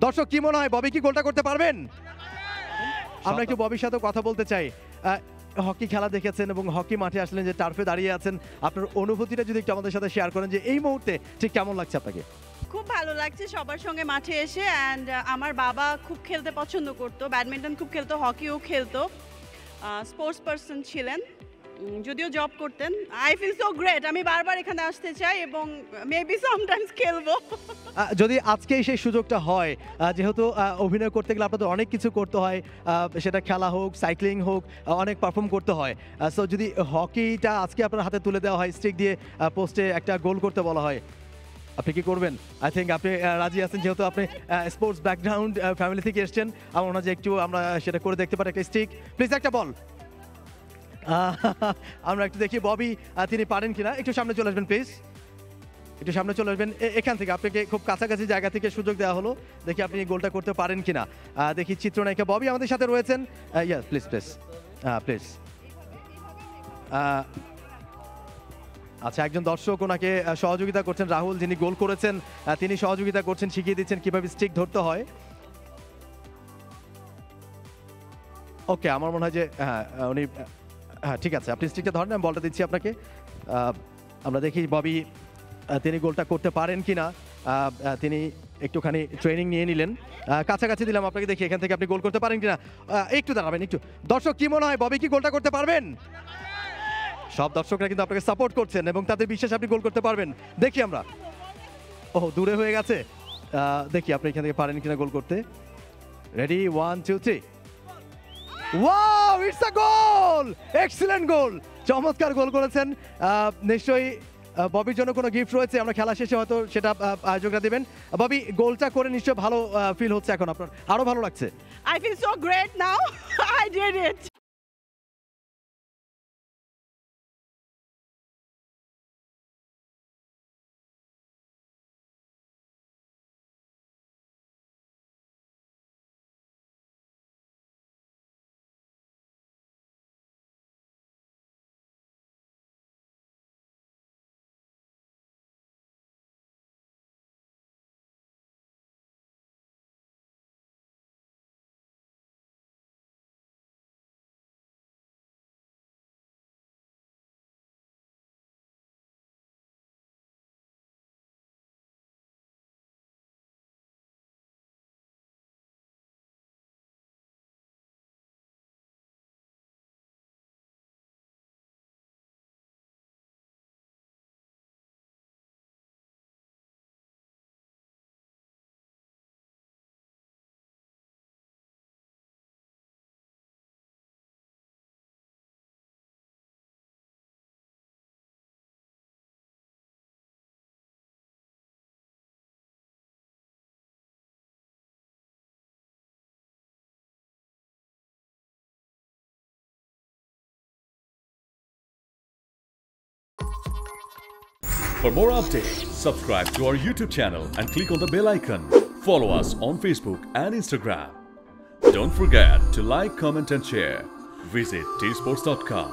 দর্শক কি মনে হয় ববি কি গোলটা করতে পারবেন? আমরা একটু ববির সাথে কথা বলতে চাই। হকি খেলা দেখেছেন এবং হকি মাঠে আসলেন, যে টার্ফে দাঁড়িয়ে আছেন, আপনার অনুভূতিটা যদি একটু আমাদের সাথে শেয়ার করেন যে এই মুহূর্তে ঠিক কেমন লাগছে আপনাকে? খুব ভালো লাগছে সবার সঙ্গে মাঠে এসে। অ্যান্ড আমার বাবা খুব খেলতে পছন্দ করতো, ব্যাডমিন্টন খুব খেলতো, হকিও খেলতো, স্পোর্টস পারসন ছিলেন, যদিও জব করতেন। আই ফিল সো গ্রেট, আমি বারবার এখানে আসতে চাই এবং মেবি সামটাইমস খেলবো। যদি আজকে সেই সুযোগটা হয়, যেহেতু অভিনয় করতে গেলে আপনাদের অনেক কিছু করতে হয়, সেটা খেলা হোক, সাইক্লিং হোক, অনেক পারফর্ম করতে হয়। সো যদি হকিটা আজকে আপনার হাতে তুলে দেওয়া হয়, স্টিক দিয়ে পোস্টে একটা গোল করতে বলা হয়, আপনি কি করবেন? আই থিঙ্ক আপনি রাজি আছেন, যেহেতু আপনি স্পোর্টস ব্যাকগ্রাউন্ড ফ্যামিলি থেকে এসছেন। আমার মনে হয় যে একটু আমরা সেটা করে দেখতে পারি। একটা স্টিক প্লিজ, একটা বল। আমরা একটু দেখি ববি তিনি পারেন কিনা। একটু সামনে চলে আসবেন প্লিজ, একটু সামনে চলে আসবেন। এখান থেকে আপনাকে খুব কাছাকাছি জায়গা থেকে সুযোগ দেওয়া হলো, দেখি আপনি গোলটা করতে পারেন কিনা। দেখি চিত্রনায়িকা ববি আমাদের সাথে রয়েছেন। Yes please please please. আচ্ছা, একজন দর্শক ওনাকে সহযোগিতা করছেন, রাহুল, যিনি গোল করেছেন, তিনি সহযোগিতা করছেন, শিখিয়ে দিচ্ছেন কিভাবে স্টিক ধরতে হয়। ওকে, আমার মনে হয় যে উনি ঠিক আছে, আপনি স্টিকটা ধরেন, আমি বলটা দিচ্ছি আপনাকে। আমরা দেখি ববি তিনি গোলটা করতে পারেন কিনা। তিনি একটুখানি ট্রেনিং নিয়ে নিলেন। কাছাকাছি দিলাম আপনাকে, দেখি এখান থেকে আপনি গোল করতে পারেন কিনা। একটু দাঁড়াবেন একটু। দর্শক কি মনে হয় ববি কি গোলটা করতে পারবেন? সব দর্শকরা কিন্তু আপনাকে সাপোর্ট করছেন এবং তাদের বিশ্বাস আপনি গোল করতে পারবেন। দেখি আমরা। দূরে হয়ে গেছে। দেখি আপনি এখান থেকে পারেন কিনা গোল করতে। Ready, 1 2 3। Wow, it's a goal! Excellent goal, চমৎকার গোল করেছেন। নিশ্চয়ই ববির জন্য কোনো গিফট রয়েছে, আমরা খেলা শেষে হয়তো সেটা আয়োজকরা দেবেন। ববি, গোলটা করে নিশ্চয়ই ভালো ফিল হচ্ছে এখন আপনার, আরো ভালো লাগছে? I feel so great now, I did it. For more updates, subscribe to our YouTube channel and click on the bell icon. Follow us on Facebook and Instagram. Don't forget to like, comment and share. Visit tsports.com.